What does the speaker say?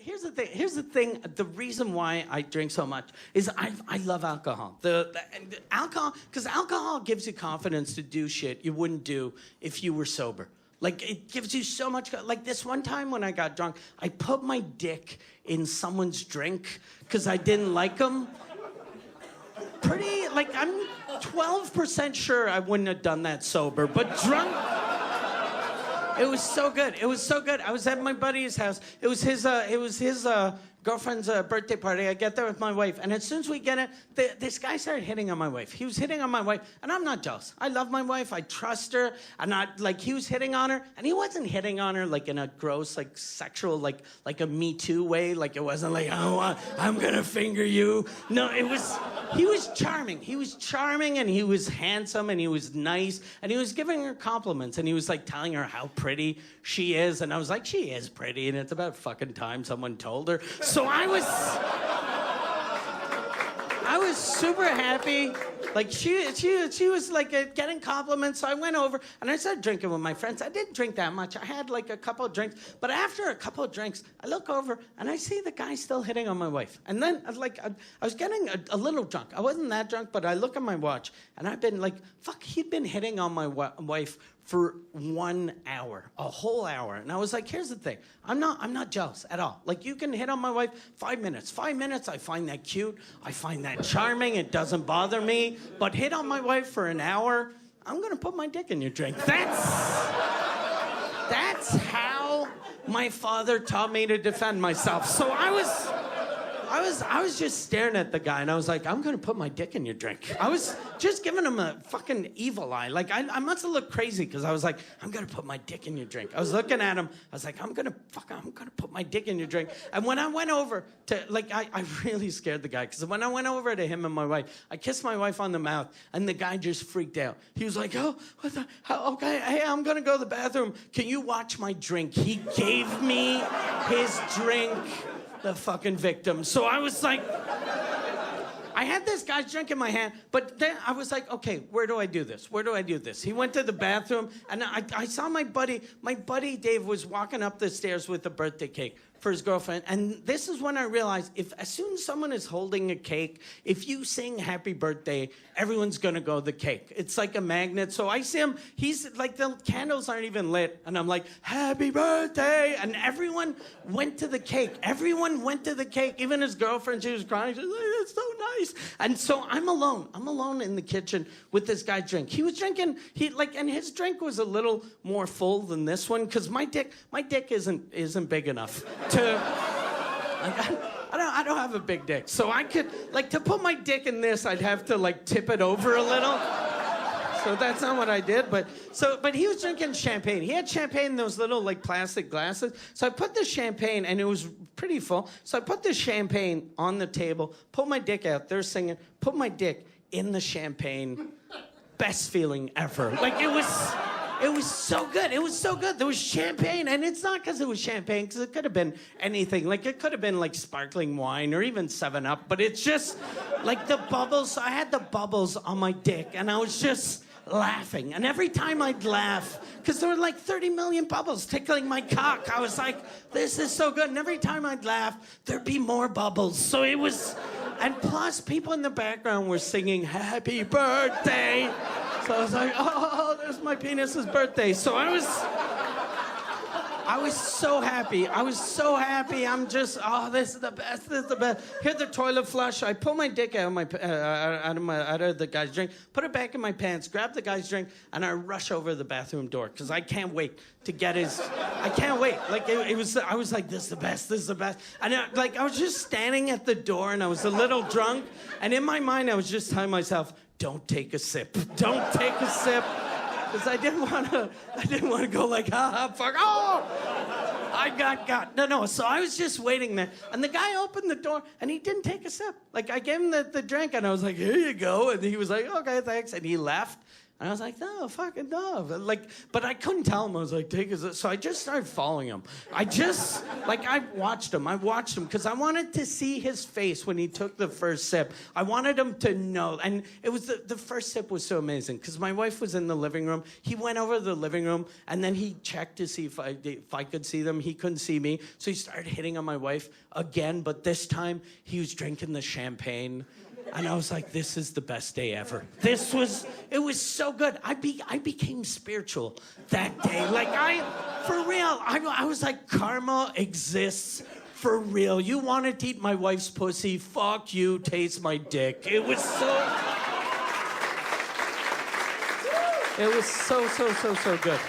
here's the thing. Here's the thing. The reason why I drink so much is I love alcohol. The alcohol, because alcohol gives you confidence to do shit you wouldn't do if you were sober. Like, it gives you so much. Like, this one time when I got drunk, I put my dick in someone's drink because I didn't like them. I'm 12% sure I wouldn't have done that sober, but drunk. It was so good. It was so good. I was at my buddy's house. It was his girlfriend's birthday party. I get there with my wife, and as soon as we get it, this guy started hitting on my wife. He was hitting on my wife, and I'm not jealous. I love my wife. I trust her. I'm not, like, he was hitting on her, and he wasn't hitting on her, like, in a gross, like, sexual, like a Me Too way. Like, it wasn't like, oh, I'm gonna finger you. No, he was charming. He was charming, and he was handsome, and he was nice, and he was giving her compliments, and he was, like, telling her how pretty she is, and I was like, she is pretty, and it's about fucking time someone told her. So I was super happy. Like, she was like getting compliments. So I went over and I started drinking with my friends. I didn't drink that much. I had like a couple of drinks. But after a couple of drinks, I look over and I see the guy still hitting on my wife. And then I was getting a little drunk. I wasn't that drunk, but I look at my watch and I've been like, fuck, he'd been hitting on my wife for 1 hour, a whole hour. And I was like, here's the thing. I'm not jealous at all. Like, you can hit on my wife 5 minutes. 5 minutes, I find that cute. I find that charming. It doesn't bother me. But hit on my wife for an hour, I'm gonna put my dick in your drink. That's how my father taught me to defend myself. So I was just staring at the guy, and I was like, I'm gonna put my dick in your drink. I was just giving him a fucking evil eye. Like, I must have looked crazy, because I was like, I'm gonna put my dick in your drink. I was looking at him, I was like, I'm gonna put my dick in your drink. And when I went over to, like, I really scared the guy, because when I went over to him and my wife, I kissed my wife on the mouth, and the guy just freaked out. He was like, oh, okay, hey, I'm gonna go to the bathroom. Can you watch my drink? He gave me his drink. The fucking victim. So I was like, I had this guy's drink in my hand, but then I was like, okay, where do I do this? Where do I do this? He went to the bathroom, and I saw my buddy Dave was walking up the stairs with a birthday cake for his girlfriend. And this is when I realized, as soon as someone is holding a cake, if you sing happy birthday, everyone's gonna go the cake. It's like a magnet. So I see him, he's like, the candles aren't even lit, and I'm like, happy birthday, and everyone went to the cake. Everyone went to the cake, even his girlfriend, she was crying, she was like, that's so nice. And so I'm alone in the kitchen with this guy's drink. He was drinking, and his drink was a little more full than this one, because my dick isn't big enough to, like, I don't have a big dick. So I could, like, to put my dick in this, I'd have to, like, tip it over a little. So that's not what I did, but he was drinking champagne. He had champagne in those little, like, plastic glasses. So I put the champagne, and it was pretty full. So I put the champagne on the table, pulled my dick out, they're singing, put my dick in the champagne. Best feeling ever. Like, it was so good. It was so good. There was champagne, and it's not because it was champagne, because it could have been anything. Like, it could have been, like, sparkling wine or even 7-Up, but it's just, like, the bubbles. I had the bubbles on my dick, and I was just laughing. And every time I'd laugh, because there were, like, 30 million bubbles tickling my cock, I was like, this is so good. And every time I'd laugh, there'd be more bubbles. So it was... And plus, people in the background were singing happy birthday. So I was like, oh, there's my penis's birthday. So I was so happy. I was so happy. I'm just, oh, this is the best. This is the best. Hit the toilet flush. I pull my dick out of the guy's drink, put it back in my pants, grab the guy's drink, and I rush over the bathroom door, because I can't wait to get his. I can't wait. Like, it was. I was like, this is the best. This is the best. And I was just standing at the door, and I was a little drunk, and in my mind, I was just telling myself, don't take a sip. Don't take a sip. Because I didn't want to go like, fuck, oh! I got. No. So I was just waiting there. And the guy opened the door, and he didn't take a sip. Like, I gave him the drink, and I was like, here you go. And he was like, okay, thanks. And he left. And I was like, no, fucking no. Like, but I couldn't tell him. I was like, take his. So I just started following him. I watched him. I watched him because I wanted to see his face when he took the first sip. I wanted him to know. And it was the first sip was so amazing because my wife was in the living room. He went over to the living room and then he checked to see if I could see them. He couldn't see me. So he started hitting on my wife again. But this time he was drinking the champagne. And I was like, this is the best day ever. It was so good. I became spiritual that day. Like, for real, I was like, karma exists for real. You wanted to eat my wife's pussy? Fuck you, taste my dick. It was so good.